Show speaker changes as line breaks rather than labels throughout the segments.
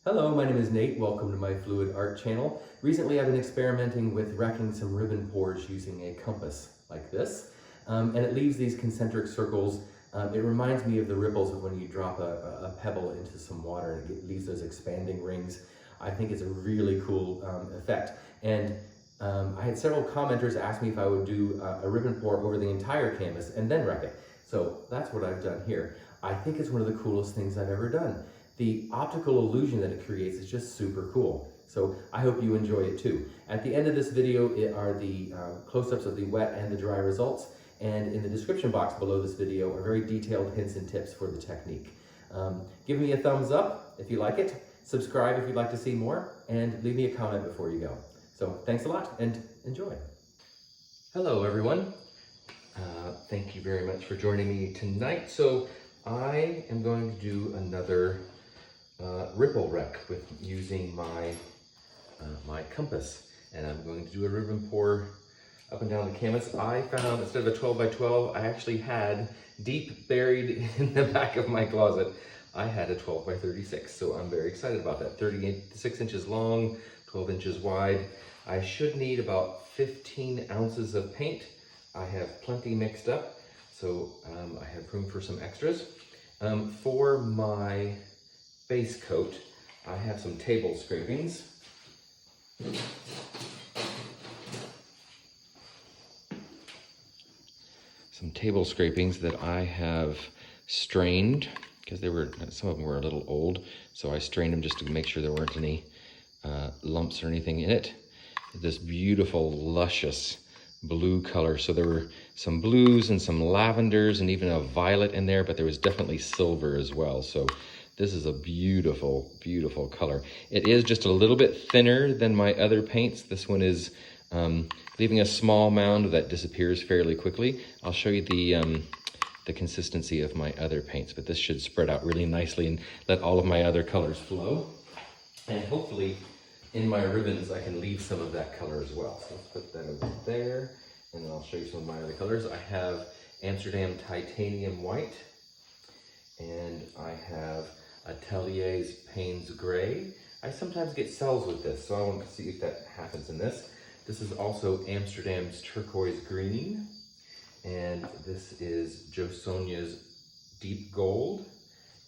Hello, my name is Nate. Welcome to my Fluid Art channel. Recently I've been experimenting with wrecking some ribbon pours using a compass like this. And it leaves these concentric circles. It reminds me of the ripples of when you drop a pebble into some water and it leaves those expanding rings. I think it's a really cool effect. And I had several commenters ask me if I would do a ribbon pour over the entire canvas and then wreck it. So that's what I've done here. I think it's one of the coolest things I've ever done. The optical illusion that it creates is just super cool. So I hope you enjoy it too. At the end of this video are the close-ups of the wet and the dry results. And in the description box below this video are very detailed hints and tips for the technique. Give me a thumbs up if you like it. Subscribe if you'd like to see more. And leave me a comment before you go. So thanks a lot and enjoy. Hello everyone. Thank you very much for joining me tonight. So I am going to do another ripple wreck with using my my compass, and I'm going to do a ribbon pour up and down the canvas. I found instead of a 12 by 12, I actually had deep buried in the back of my closet, I had a 12 by 36. So I'm very excited about that. 36 inches long, 12 inches wide. I should need about 15 ounces of paint. I have plenty mixed up, so I have room for some extras. For my base coat, I have some table scrapings. Some table scrapings that I have strained because some of them were a little old, so I strained them just to make sure there weren't any lumps or anything in it. This beautiful, luscious blue color. So there were some blues and some lavenders and even a violet in there, but there was definitely silver as well. So this is a beautiful, beautiful color. It is just a little bit thinner than my other paints. This one is leaving a small mound that disappears fairly quickly. I'll show you the consistency of my other paints, but this should spread out really nicely and let all of my other colors flow. And hopefully in my ribbons, I can leave some of that color as well. So let's put that over there, and then I'll show you some of my other colors. I have Amsterdam Titanium White, and I have Atelier's Payne's Gray. I sometimes get cells with this, so I want to see if that happens in this. This is also Amsterdam's Turquoise Green, and this is Jo Sonia's Deep Gold.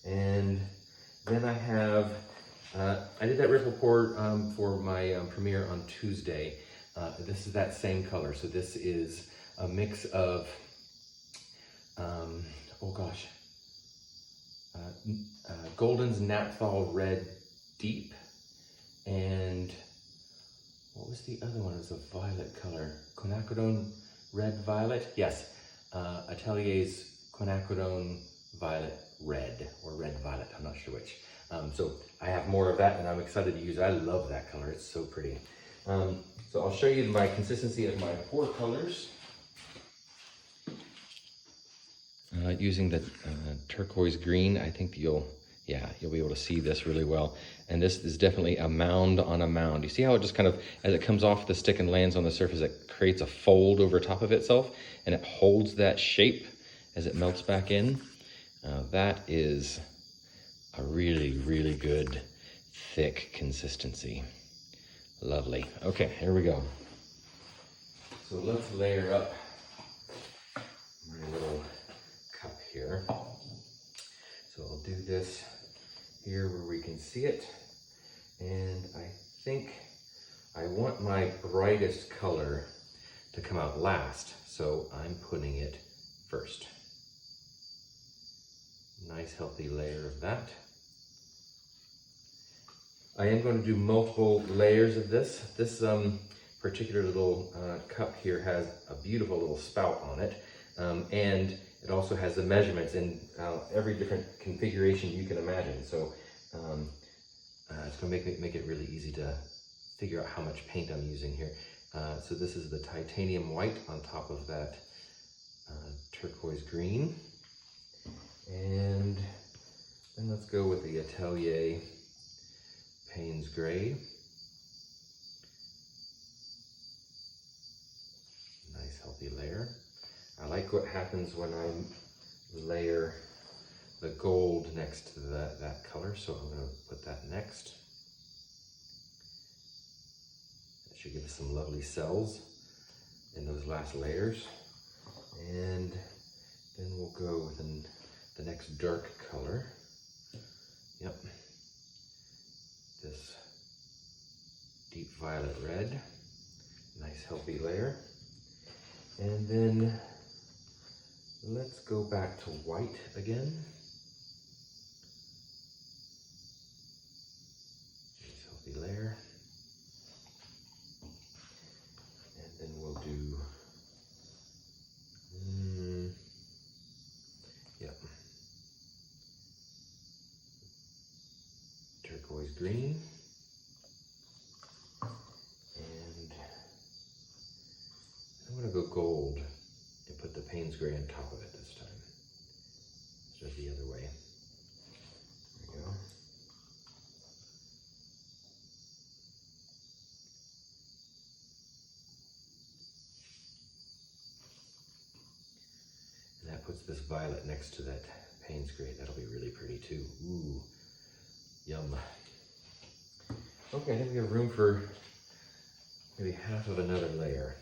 And then I have I did that ripple pour for my premiere on Tuesday. This is that same color. So this is a mix of, Golden's Naphthol Red Deep, and what was the other one? It was a violet color. Quinacridone Red Violet? Yes, Atelier's Quinacridone Violet Red, or Red Violet, I'm not sure which. So I have more of that and I'm excited to use it. I love that color, it's so pretty. So I'll show you my consistency of my pour colors. Using the turquoise green, I think you'll be able to see this really well. And this is definitely a mound on a mound. You see how it just kind of, as it comes off the stick and lands on the surface, it creates a fold over top of itself and it holds that shape as it melts back in. That is a really, really good, thick consistency. Lovely. Okay, here we go. So let's layer up my little cup here. So I'll do this here where we can see it. And I think I want my brightest color to come out last, so I'm putting it first. Nice healthy layer of that. I am going to do multiple layers of this. This particular little cup here has a beautiful little spout on it. And it also has the measurements in every different configuration you can imagine. So it's going to make it really easy to figure out how much paint I'm using here. So this is the titanium white on top of that turquoise green. And then let's go with the Atelier Payne's Gray. Nice healthy layer. I like what happens when I layer the gold next to that color, so I'm going to put that next. should give us some lovely cells in those last layers. And then we'll go with the next dark color. Yep. This deep violet red. Nice healthy layer. And then let's go back to white again. Nice healthy layer. And then we'll do, yep, turquoise green. And I'm going to go gold and put the Payne's gray on top of it this time, instead of the other way. There we go. And that puts this violet next to that Payne's gray. That'll be really pretty too. Ooh, yum. Okay, I think we have room for maybe half of another layer.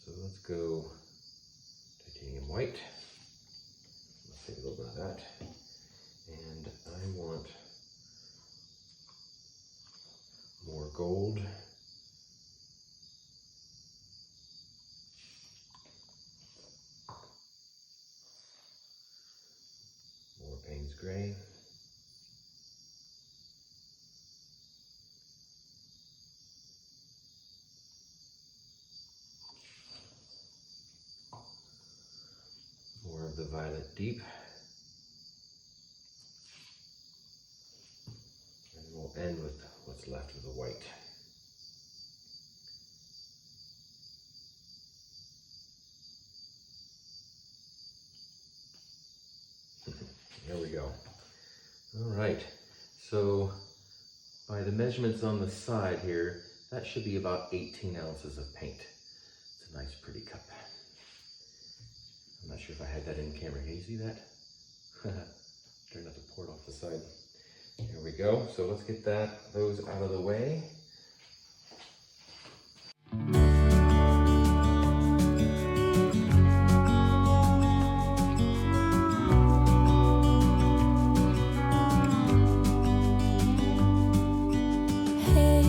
So let's go titanium white. Let's save a little bit of that. And I want more gold. More Payne's gray. More of the violet deep. And we'll end with what's left of the white. There we go. All right, so by the measurements on the side here, that should be about 18 ounces of paint. It's a nice pretty cup. I'm not sure if I had that in camera. Can you see that? Try not to pour it off the side. Here we go. So let's get those out of the way.
Hey,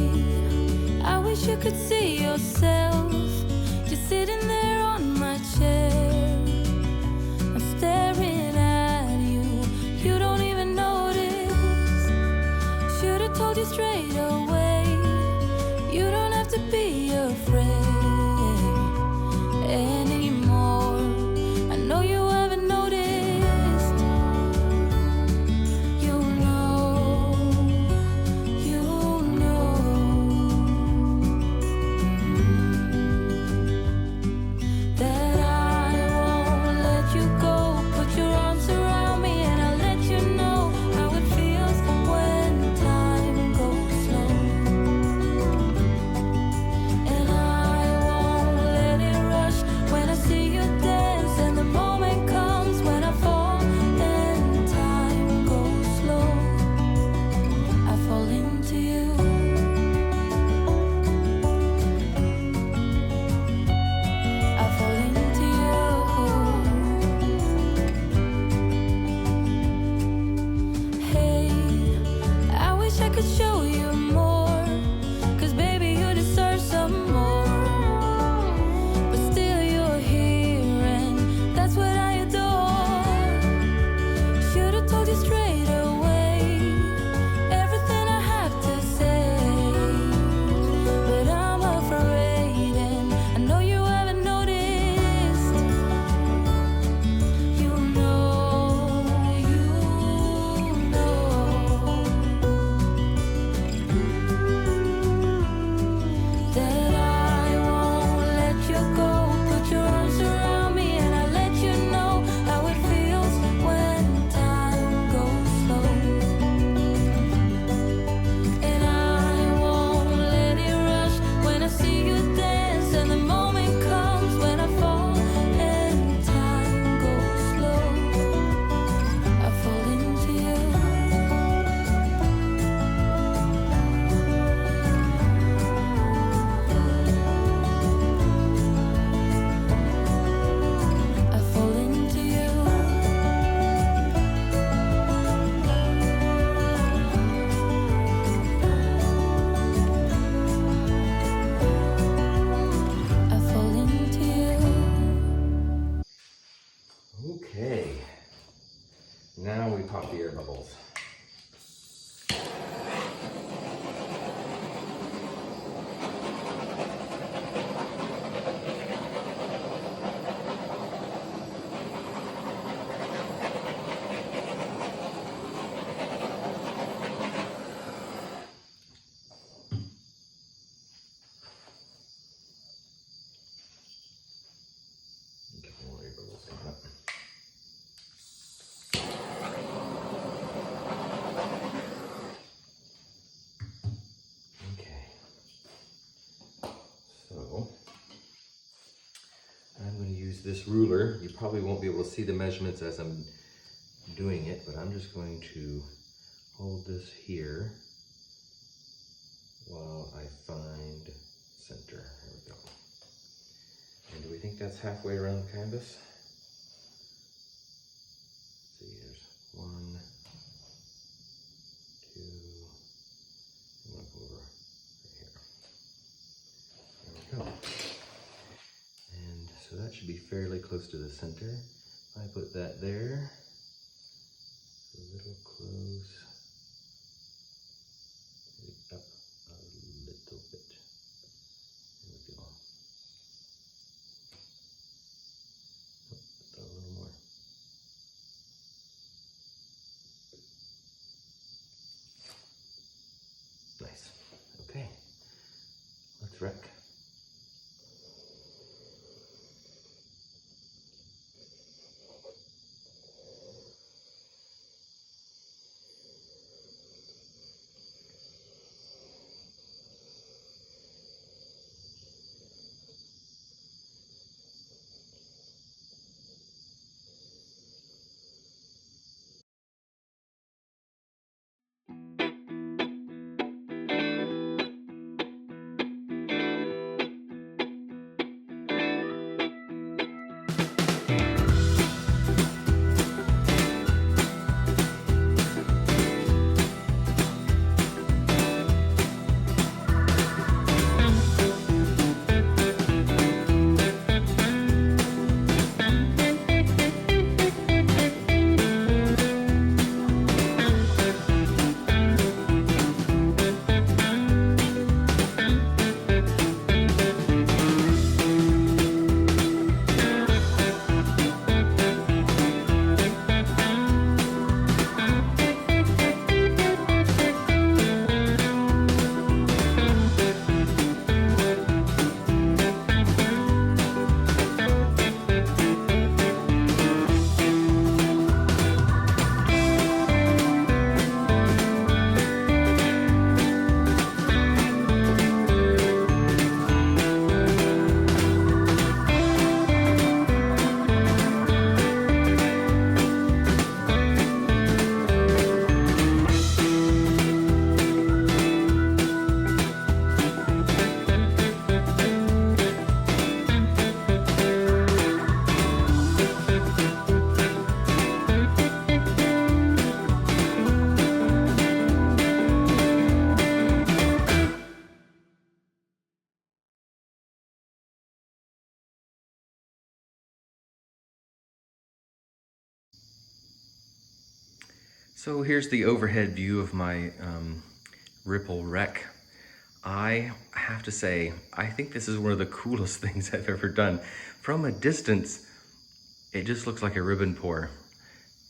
I wish you could see yourself just sitting there on my chair. Told you straight away, you don't have to be afraid anymore. I know you haven't noticed. You know that I won't let you go. Put your arms around me and I'll let you know how it feels when time goes slow. And I
this ruler. You probably won't be able to see the measurements as I'm doing it, but I'm just going to hold this here while I find center. There we go. And do we think that's halfway around the canvas? Let's see, there's 1, 2, and look over right here. There we go. And so that should be fairly close to the center. If I put that there, a little close, maybe up a little bit. There we go. Oh, a little more. Nice. Okay. Let's wreck. So here's the overhead view of my ripple wreck. I have to say, I think this is one of the coolest things I've ever done. From a distance, it just looks like a ribbon pour.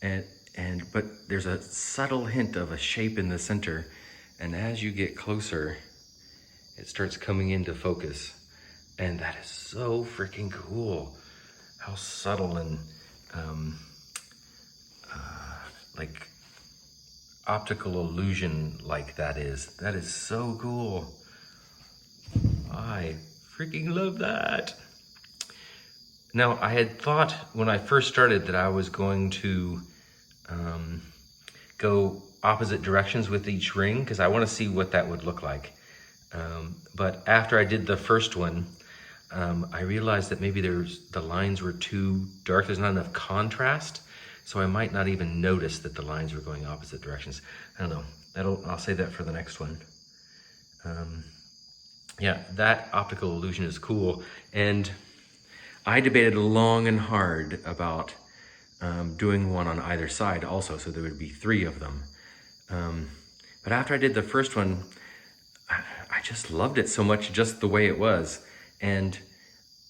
But there's a subtle hint of a shape in the center. And as you get closer, it starts coming into focus. And that is so freaking cool. How subtle and like optical illusion like that is. That is so cool. I freaking love that. Now, I had thought when I first started that I was going to go opposite directions with each ring because I want to see what that would look like. But after I did the first one, I realized that maybe the lines were too dark. There's not enough contrast. So I might not even notice that the lines were going opposite directions. I don't know. I'll save that for the next one. Yeah, that optical illusion is cool. And I debated long and hard about doing one on either side also, so there would be 3 of them. But after I did the first one, I just loved it so much just the way it was. And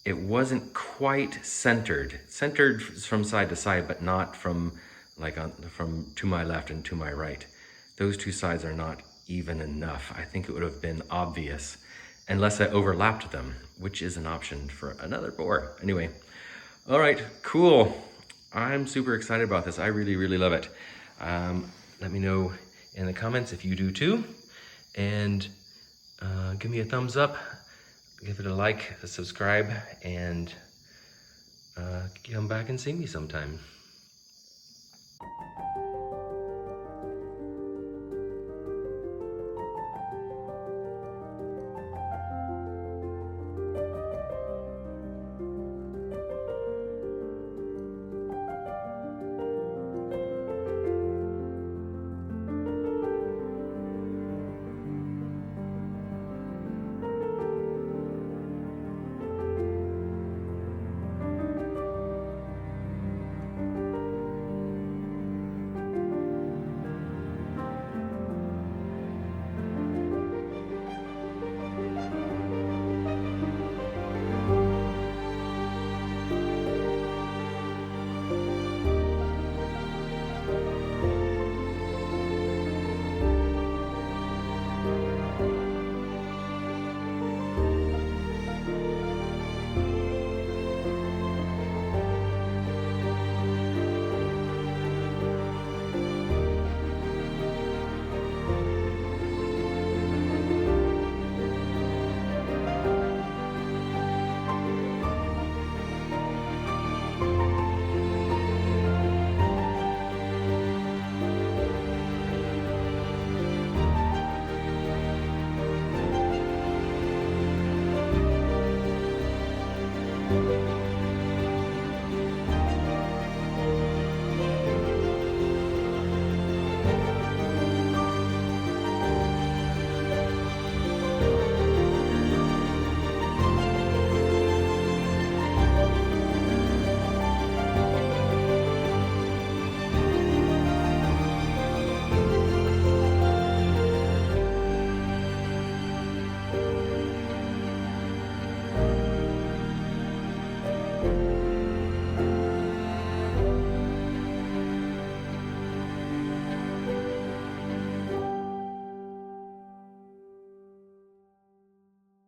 it wasn't quite centered from side to side, but not from from to my left and to my right. Those 2 sides are not even enough. I think it would have been obvious unless I overlapped them, which is an option for another bore. Anyway, all right, cool. I'm super excited about this. I really, really love it. Let me know in the comments if you do too, and give me a thumbs up. Give it a like, a subscribe, and come back and see me sometime.